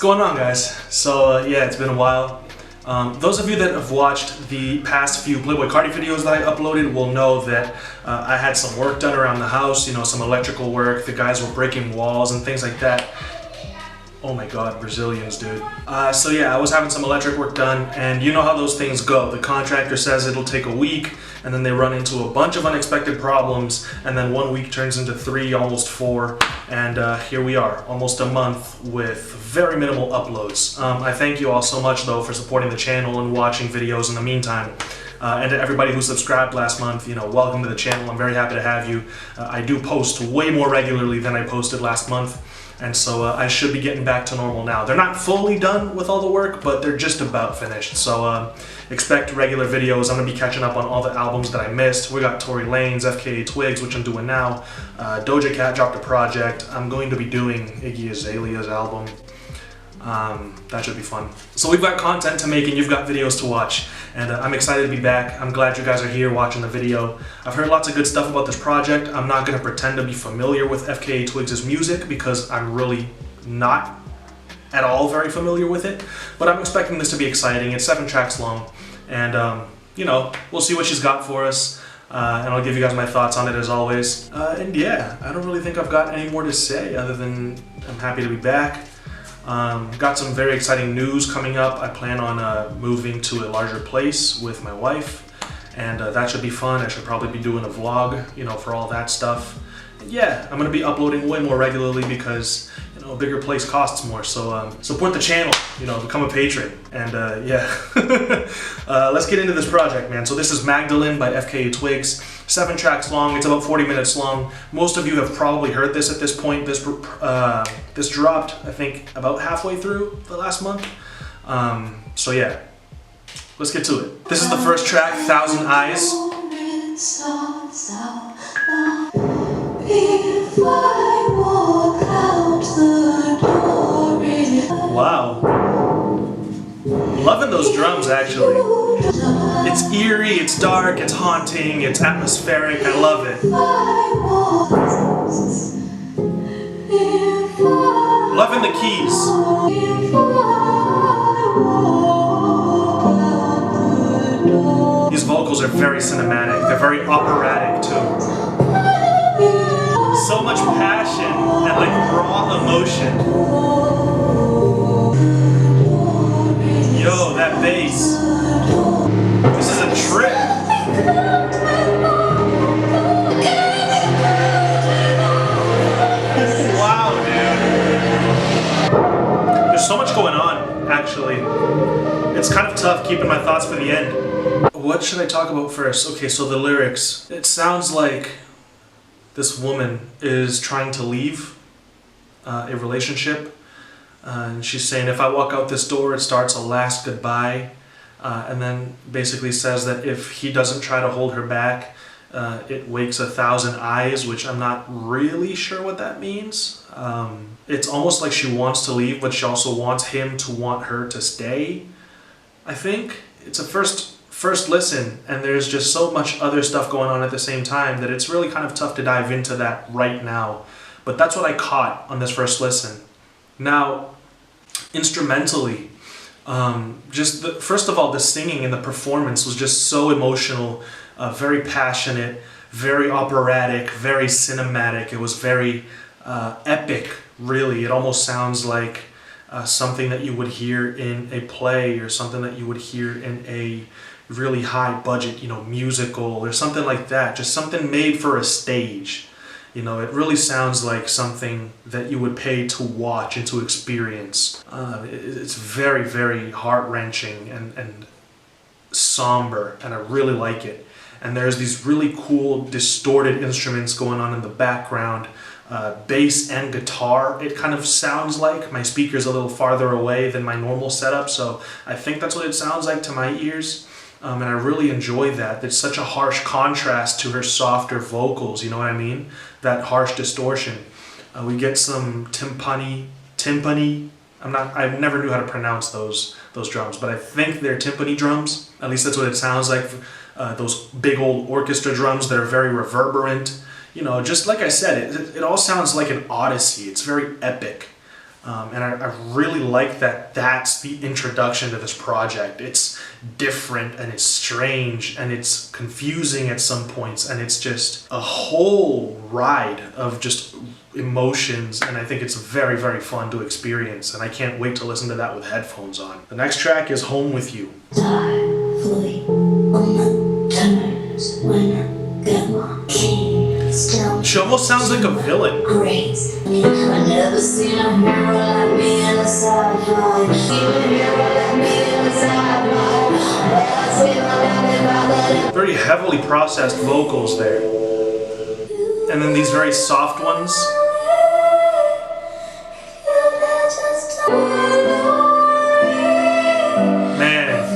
going on, guys? So yeah, it's been a while. Those of you that have watched the past few Playboy Cardi videos that I uploaded will know that I had some work done around the house, you know, some electrical work. The guys were breaking walls and things like that. Oh my god, Brazilians, dude. So yeah, I was having some electric work done, and you know how those things go. The contractor says it'll take a week, and then they run into a bunch of unexpected problems, and then 1 week turns into 3, almost 4, and here we are, almost a month with very minimal uploads. I thank you all so much, though, for supporting the channel and watching videos in the meantime. And to everybody who subscribed last month, you know, welcome to the channel. I'm very happy to have you. I do post way more regularly than I posted last month. And so I should be getting back to normal now. They're not fully done with all the work, but they're just about finished. So expect regular videos. I'm going to be catching up on all the albums that I missed. We got Tory Lanez, FKA Twigs, which I'm doing now. Doja Cat dropped a project. I'm going to be doing Iggy Azalea's album. That should be fun. So we've got content to make and you've got videos to watch, and I'm excited to be back. I'm glad you guys are here watching the video. I've heard lots of good stuff about this project. I'm not going to pretend to be familiar with FKA Twigs' music because I'm really not at all very familiar with it, but I'm expecting this to be exciting. It's 7 tracks long, and you know, we'll see what she's got for us. And I'll give you guys my thoughts on it as always. And yeah, I don't really think I've got any more to say other than I'm happy to be back. Got some very exciting news coming up. I plan on moving to a larger place with my wife, and that should be fun. I should probably be doing a vlog, you know, for all that stuff. And yeah, I'm going to be uploading way more regularly because, you know, a bigger place costs more. So support the channel, you know, become a patron. And yeah, let's get into this project, man. So this is Magdalene by FKA Twigs. 7 tracks long. It's about 40 minutes long. Most of you have probably heard this at this point. This dropped, I think, about halfway through the last month. So yeah, let's get to it. This is the first track, 1,000 Eyes. Wow. Loving those drums, actually. It's eerie, it's dark, it's haunting, it's atmospheric. I love it. Loving the keys. These vocals are very cinematic. They're very operatic, too. So much passion and like raw emotion. Yo, that bass. This is a trip. Wow, dude. There's so much going on, actually. It's kind of tough keeping my thoughts for the end. What should I talk about first? Okay, so the lyrics. It sounds like this woman is trying to leave a relationship. And she's saying, if I walk out this door, it starts a last goodbye. And then basically says that if he doesn't try to hold her back, it wakes 1,000 eyes, which I'm not really sure what that means. It's almost like she wants to leave, but she also wants him to want her to stay, I think. It's a first listen, and there's just so much other stuff going on at the same time that it's really kind of tough to dive into that right now. But that's what I caught on this first listen. Now, instrumentally, first of all, the singing and the performance was just so emotional, very passionate, very operatic, very cinematic. It was very epic, really. It almost sounds like something that you would hear in a play or something that you would hear in a really high budget, you know, musical or something like that. Just something made for a stage. You know, it really sounds like something that you would pay to watch and to experience. It's very, very heart-wrenching and somber, and I really like it. And there's these really cool distorted instruments going on in the background, bass and guitar. It kind of sounds like my speaker's a little farther away than my normal setup, so I think that's what it sounds like to my ears. And I really enjoy that. It's such a harsh contrast to her softer vocals, you know what I mean? That harsh distortion. We get some timpani. I never knew how to pronounce those drums, but I think they're timpani drums. At least that's what it sounds like. Those big old orchestra drums that are very reverberant. You know, just like I said, it all sounds like an odyssey. It's very epic. And I really like that that's the introduction to this project. It's different and it's strange and it's confusing at some points, and it's just a whole ride of just emotions, and I think it's very, very fun to experience, and I can't wait to listen to that with headphones on. The next track is Home With You. She almost sounds like a villain. Very heavily processed vocals there. And then these very soft ones. Man,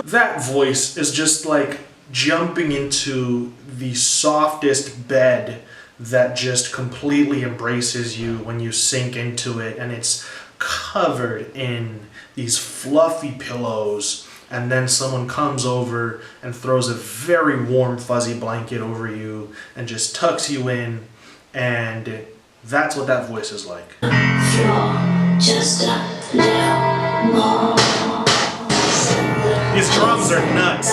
that voice is just like jumping into the softest bed that just completely embraces you when you sink into it, and it's covered in these fluffy pillows, and then someone comes over and throws a very warm fuzzy blanket over you and just tucks you in, and that's what that voice is like. These drums are nuts.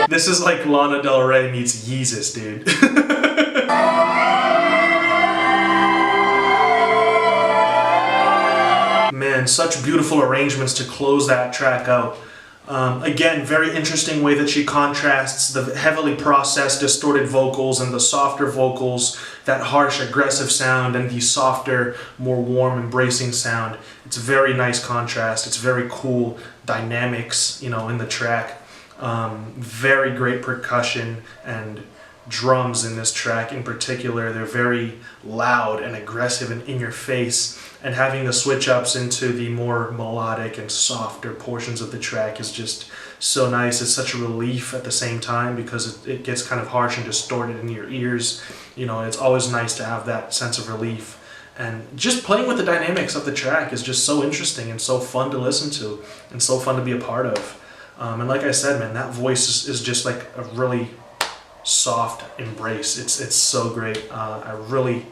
This is like Lana Del Rey meets Yeezus, dude. Man, such beautiful arrangements to close that track out. Again, very interesting way that she contrasts the heavily processed, distorted vocals and the softer vocals, that harsh, aggressive sound, and the softer, more warm, embracing sound. It's a very nice contrast. It's very cool dynamics, you know, in the track. Very great percussion and drums in this track in particular. They're very loud and aggressive and in your face, and having the switch ups into the more melodic and softer portions of the track is just so nice. It's such a relief at the same time because it gets kind of harsh and distorted in your ears. You know, it's always nice to have that sense of relief. And just playing with the dynamics of the track is just so interesting and so fun to listen to and so fun to be a part of. And like I said, man, that voice is just like a really soft embrace. It's so great. I really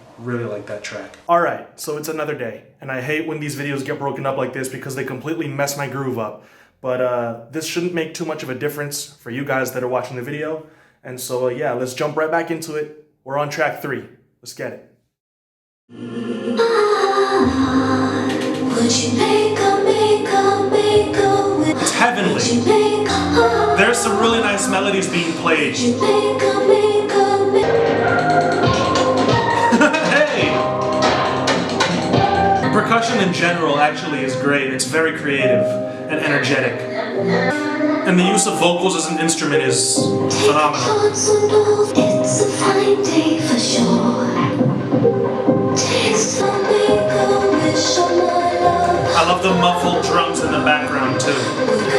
like that track. Alright, so it's another day, and I hate when these videos get broken up like this because they completely mess my groove up. But this shouldn't make too much of a difference for you guys that are watching the video. And so yeah, let's jump right back into it. We're on track 3. Let's get it. It's heavenly. There's some really nice melodies being played. Hey! Percussion in general actually is great. It's very creative and energetic. And the use of vocals as an instrument is phenomenal. It's a fine day for sure. I love the muffled drums in the background too.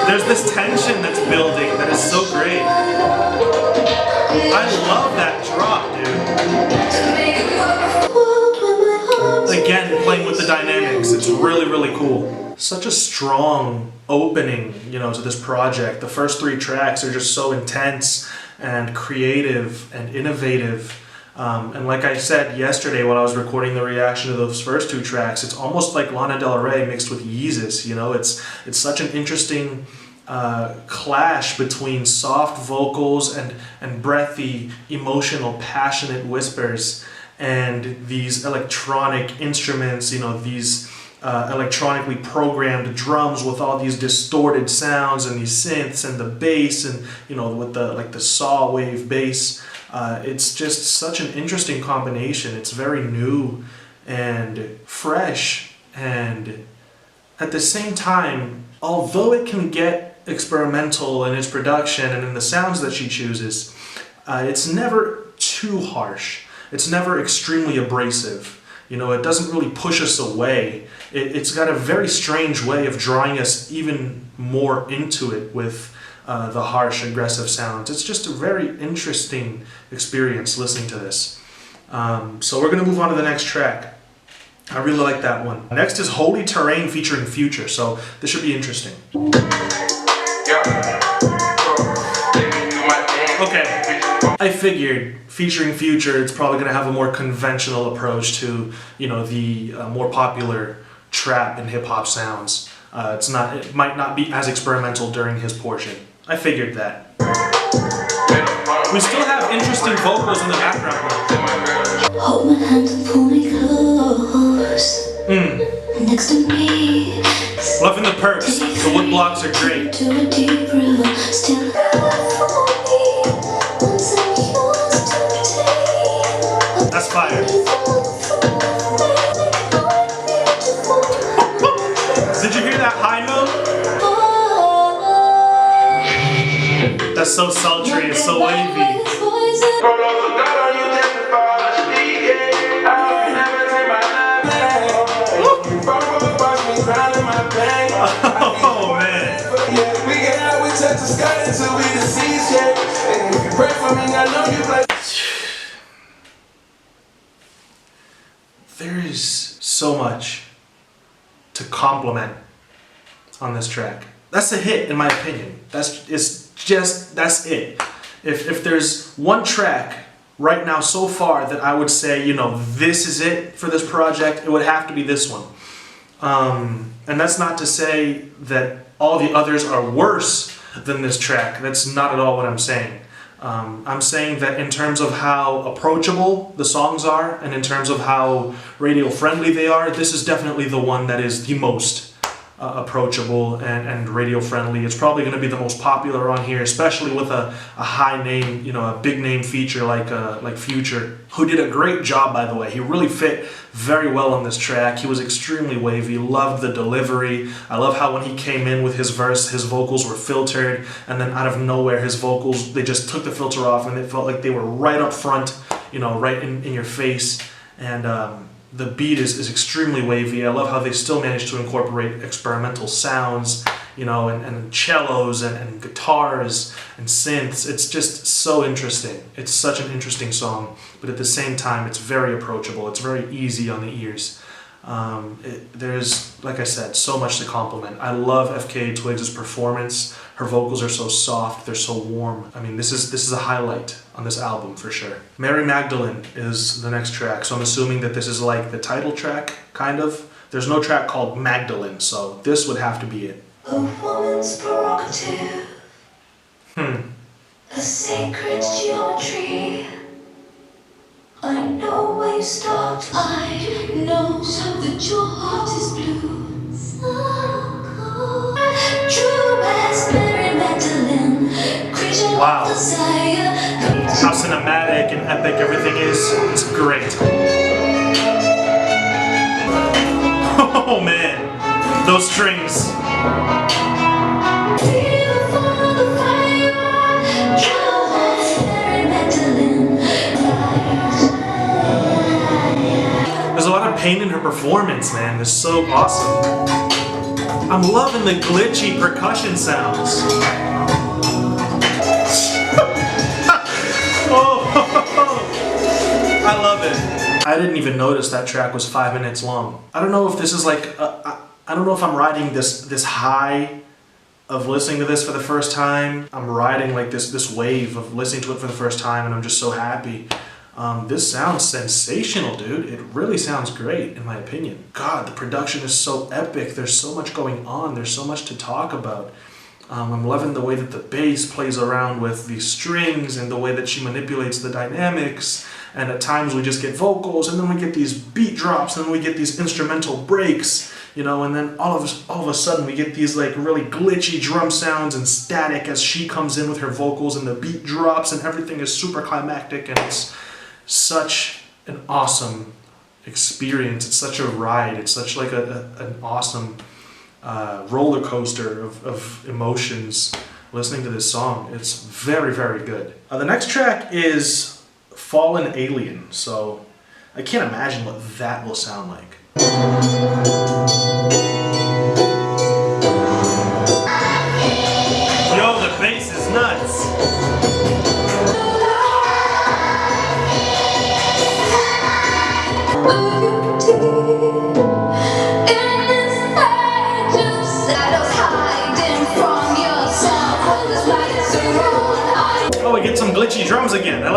There's this tension that's building that is so great. I love that drop, dude. Again, playing with the dynamics, it's really cool. Such a strong opening, you know, to this project. The first 3 tracks are just so intense and creative and innovative. And like I said yesterday when I was recording the reaction to those first 2 tracks, it's almost like Lana Del Rey mixed with Yeezus, you know? It's such an interesting clash between soft vocals and breathy, emotional, passionate whispers and these electronic instruments, you know, these electronically programmed drums with all these distorted sounds and these synths and the bass and, you know, with the saw wave bass. It's just such an interesting combination. It's very new and fresh, and at the same time, although it can get experimental in its production and in the sounds that she chooses, it's never too harsh. It's never extremely abrasive. You know, it doesn't really push us away. It's got a very strange way of drawing us even more into it with the harsh, aggressive sounds. It's just a very interesting experience listening to this. So we're going to move on to the next track. I really like that one. Next is Holy Terrain featuring Future, so this should be interesting. Okay, I figured featuring Future, it's probably going to have a more conventional approach to, you know, the more popular trap and hip-hop sounds. It might not be as experimental during his portion. I figured that. We still have interesting vocals in the background though. Hold my hand and pull me close. Next to me. Loving the perks. The wood blocks are great. To a deep river, still That's fire. Did you hear that high note? That's so sultry, it's so wavy. Oh man. There is so much to compliment on this track. That's a hit in my opinion. That's it. If there's one track right now so far that I would say, you know, this is it for this project, it would have to be this one. And that's not to say that all the others are worse than this track. That's not at all what I'm saying. I'm saying that in terms of how approachable the songs are and in terms of how radio friendly they are, this is definitely the one that is the most approachable and radio friendly. It's probably going to be the most popular on here, especially with a high name, you know, a big name feature like Future, who did a great job, by the way. He really fit very well on this track. He was extremely wavy, loved the delivery. I love how when he came in with his verse, his vocals were filtered, and then out of nowhere his vocals, they just took the filter off and it felt like they were right up front, you know, right in your face. And the beat is extremely wavy. I love how they still managed to incorporate experimental sounds, you know, and cellos and guitars and synths. It's just so interesting. It's such an interesting song, but at the same time, it's very approachable. It's very easy on the ears. There's, like I said, so much to compliment. I love FKA twigs' performance. Her vocals are so soft, they're so warm. I mean, this is a highlight on this album for sure. Mary Magdalene is the next track, so I'm assuming that this is like the title track, kind of. There's no track called Magdalene, so this would have to be it. A woman's prerogative. A sacred geometry. I know where you start. I know that your heart is blue. True as Mary Magdalene. Creature Wow. of desire. How cinematic and epic everything is. It's great. Oh man, those strings. There's a lot of pain in her performance, man. It's so awesome. I'm loving the glitchy percussion sounds. Oh, I love it. I didn't even notice that track was 5 minutes long. I don't know if this is like, I don't know if I'm riding this high of listening to this for the first time. I'm riding like this wave of listening to it for the first time, and I'm just so happy. This sounds sensational, dude. It really sounds great, in my opinion. God, the production is so epic. There's so much going on. There's so much to talk about. I'm loving the way that the bass plays around with these strings and the way that she manipulates the dynamics. And at times we just get vocals, and then we get these beat drops, and then we get these instrumental breaks, you know, and then all of a sudden we get these like really glitchy drum sounds and static as she comes in with her vocals, and the beat drops, and everything is super climactic, and it's such an awesome experience. It's such a ride. It's such like an awesome roller coaster of emotions listening to this song. It's very, very good. The next track is Fallen Alien, so I can't imagine what that will sound like. Yo, the bass is nuts. Oh, we get some glitchy drums again. I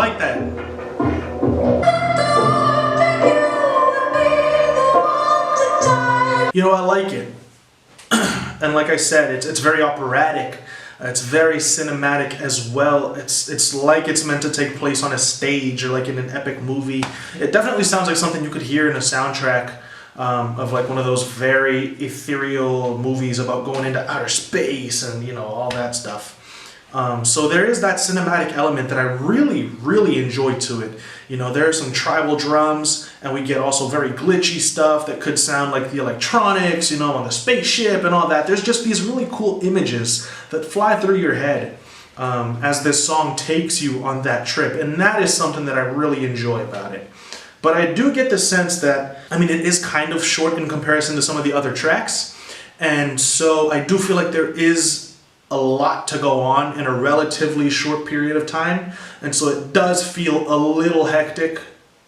You know, I like it. And like I said, it's very operatic. It's very cinematic as well. It's like it's meant to take place on a stage or like in an epic movie. It definitely sounds like something you could hear in a soundtrack of like one of those very ethereal movies about going into outer space and, you know, all that stuff. So there is that cinematic element that I really enjoyed to it. You know, there are some tribal drums, and we get also very glitchy stuff that could sound like the electronics, you know, on the spaceship and all that. There's just these really cool images that fly through your head as this song takes you on that trip, and that is something that I really enjoy about it. But I do get the sense that, I mean, it is kind of short in comparison to some of the other tracks, and so I do feel like there is a lot to go on in a relatively short period of time, and so it does feel a little hectic,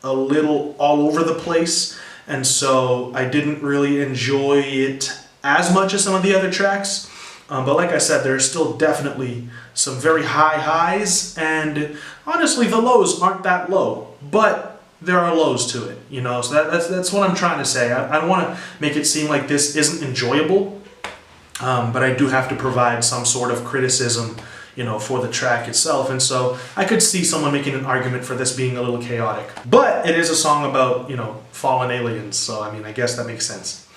a little all over the place, and so I didn't really enjoy it as much as some of the other tracks. But like I said, there's still definitely some very high highs, and honestly the lows aren't that low, but there are lows to it, you know, so that's what I'm trying to say. I don't want to make it seem like this isn't enjoyable. But I do have to provide some sort of criticism, you know, for the track itself. And so I could see someone making an argument for this being a little chaotic. But it is a song about, you know, fallen aliens. So, I mean, I guess that makes sense.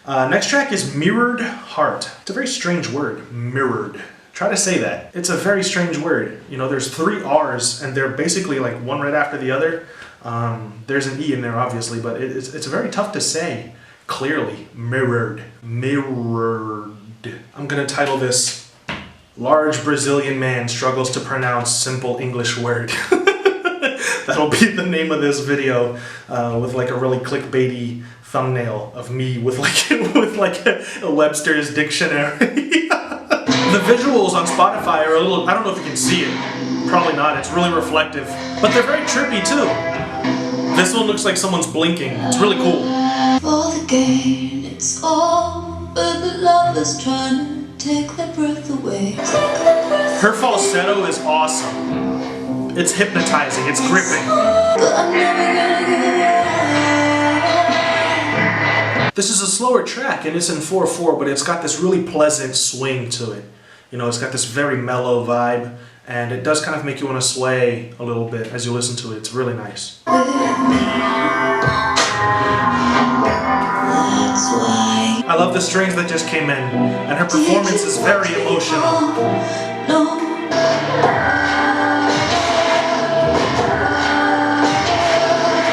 Next track is Mirrored Heart. It's a very strange word, mirrored. Try to say that. It's a very strange word. You know, there's 3 R's and they're basically like one right after the other. There's an E in there, obviously, but it's very tough to say clearly. Mirrored. Mirrored. I'm going to title this Large Brazilian Man Struggles to Pronounce Simple English Word. That'll be the name of this video with like a really clickbaity thumbnail of me with like a Webster's dictionary. The visuals on Spotify are a little, I don't know if you can see it. Probably not. It's really reflective. But they're very trippy too. This one looks like someone's blinking. It's really cool. For the gain, it's all. But the love is trying to take their breath away. Her falsetto is awesome. It's hypnotizing. It's gripping. But I'm never gonna give it. This is a slower track, and it's in 4/4, but it's got this really pleasant swing to it. You know, it's got this very mellow vibe, and it does kind of make you want to sway a little bit as you listen to it. It's really nice. I love the strings that just came in, and her performance is very emotional.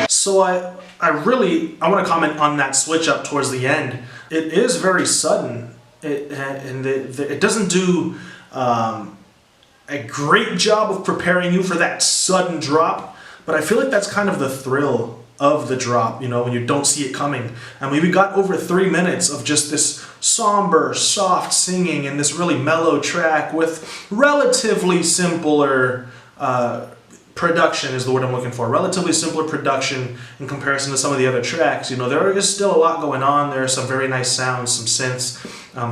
So I want to comment on that switch up towards the end. It is very sudden, and it doesn't do a great job of preparing you for that sudden drop, but I feel like that's kind of the thrill of the drop, you know, when you don't see it coming. And we got over 3 minutes of just this somber, soft singing and this really mellow track with relatively simpler production is the word I'm looking for. Relatively simpler production in comparison to some of the other tracks. You know, there is still a lot going on. There are some very nice sounds, some synths,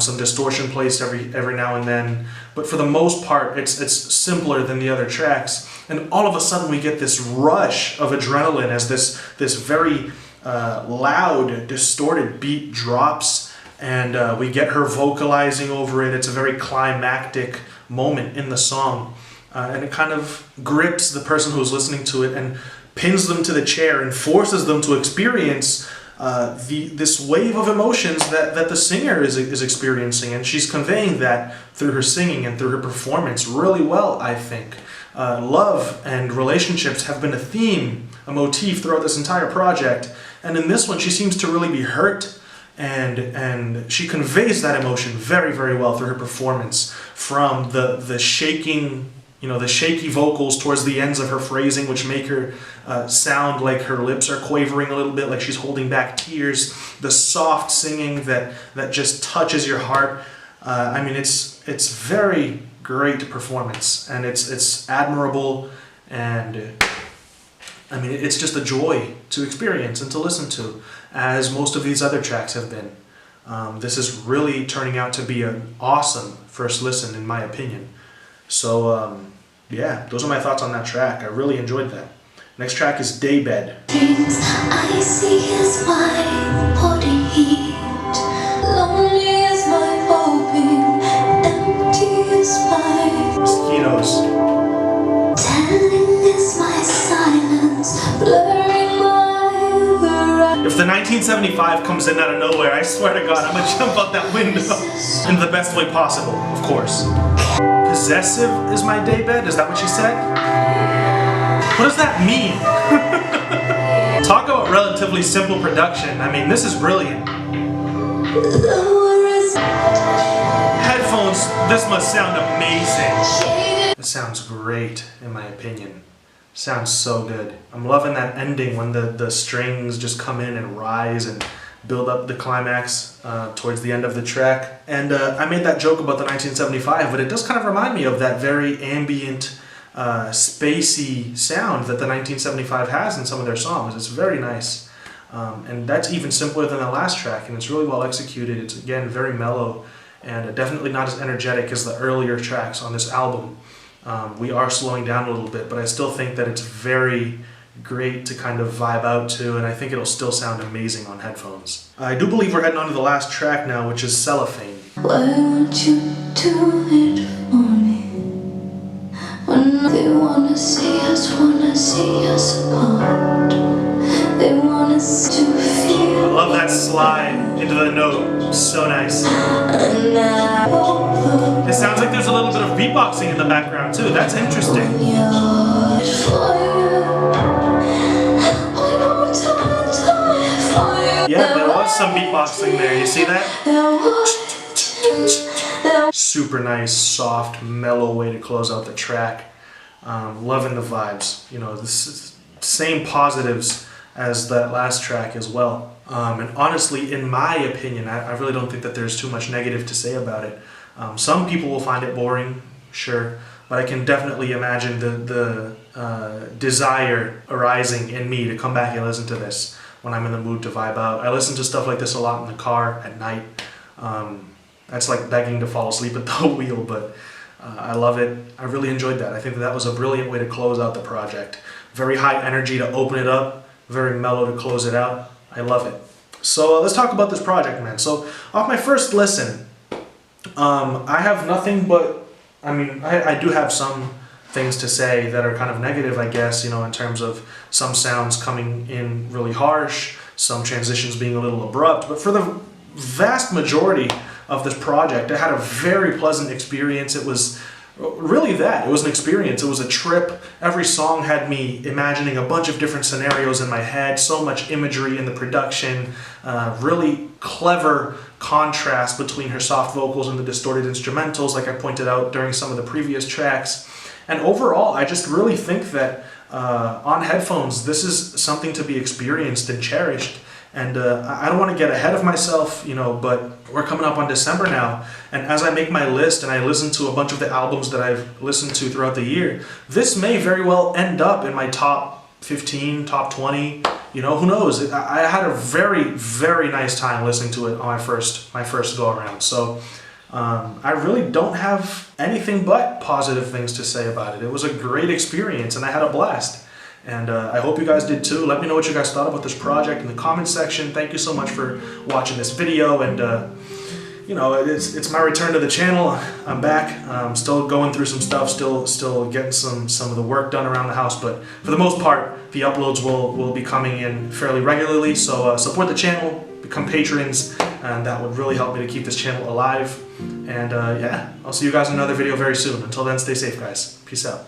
some distortion placed every now and then. But for the most part, it's simpler than the other tracks. And all of a sudden we get this rush of adrenaline as this very loud, distorted beat drops, and we get her vocalizing over it. It's a very climactic moment in the song. And it kind of grips the person who's listening to it and pins them to the chair and forces them to experience this wave of emotions that the singer is experiencing. And she's conveying that through her singing and through her performance really well, I think. Love and relationships have been a theme, a motif throughout this entire project. And in this one, she seems to really be hurt, and she conveys that emotion very, very well through her performance, from the shaking, you know, the shaky vocals towards the ends of her phrasing, which make her sound like her lips are quavering a little bit, like she's holding back tears. The soft singing that just touches your heart. I mean, it's very great performance, and it's admirable, and I mean, it's just a joy to experience and to listen to, as most of these other tracks have been. This is really turning out to be an awesome first listen, in my opinion. So, yeah, those are my thoughts on that track. I really enjoyed that. Next track is Daybed. I see his mind putting heat the 1975 comes in out of nowhere, I swear to God, I'm gonna jump out that window. In the best way possible, of course. Possessive is my daybed? Is that what she said? What does that mean? Talk about relatively simple production. I mean, this is brilliant. Headphones, this must sound amazing. It sounds great, in my opinion. Sounds so good. I'm loving that ending when the strings just come in and rise and build up the climax towards the end of the track. And I made that joke about the 1975, but it does kind of remind me of that very ambient, spacey sound that the 1975 has in some of their songs. It's very nice. And that's even simpler than the last track, and it's really well executed. It's, again, very mellow, and definitely not as energetic as the earlier tracks on this album. We are slowing down a little bit, but I still think that it's very great to kind of vibe out to, and I think it'll still sound amazing on headphones. I do believe we're heading on to the last track now, which is Cellophane. Why won't you do it for me? When they wanna see us apart. They want us to feel. I love that slide into the note. So nice. It sounds like there's a little bit of beatboxing in the background too. That's interesting. Yeah, there was some beatboxing there. You see that? Super nice, soft, mellow way to close out the track. Loving the vibes. You know, this is same positives as that last track as well. And honestly, in my opinion, I really don't think that there's too much negative to say about it. Some people will find it boring, sure, but I can definitely imagine the desire arising in me to come back and listen to this when I'm in the mood to vibe out. I listen to stuff like this a lot in the car at night. That's like begging to fall asleep at the wheel, but I love it. I really enjoyed that. I think that was a brilliant way to close out the project. Very high energy to open it up, very mellow to close it out. I love it. So let's talk about this project, man. So off my first listen, I have nothing but, I mean, I do have some things to say that are kind of negative, I guess, you know, in terms of some sounds coming in really harsh, some transitions being a little abrupt, but for the vast majority of this project, I had a very pleasant experience. It was really that. It was an experience. It was a trip. Every song had me imagining a bunch of different scenarios in my head, so much imagery in the production, really clever contrast between her soft vocals and the distorted instrumentals, like I pointed out during some of the previous tracks. And overall, I just really think that on headphones, this is something to be experienced and cherished. And I don't want to get ahead of myself, you know, but we're coming up on December now. And as I make my list and I listen to a bunch of the albums that I've listened to throughout the year, this may very well end up in my top 15, top 20, you know, who knows? I had a very, very nice time listening to it on my first go around. So I really don't have anything but positive things to say about it. It was a great experience and I had a blast. And I hope you guys did too. Let me know what you guys thought about this project in the comments section. Thank you so much for watching this video. And you know, it's my return to the channel. I'm back. I'm still going through some stuff. Still getting some of the work done around the house. But for the most part, the uploads will be coming in fairly regularly. So support the channel, become patrons, and that would really help me to keep this channel alive. And yeah, I'll see you guys in another video very soon. Until then, stay safe, guys. Peace out.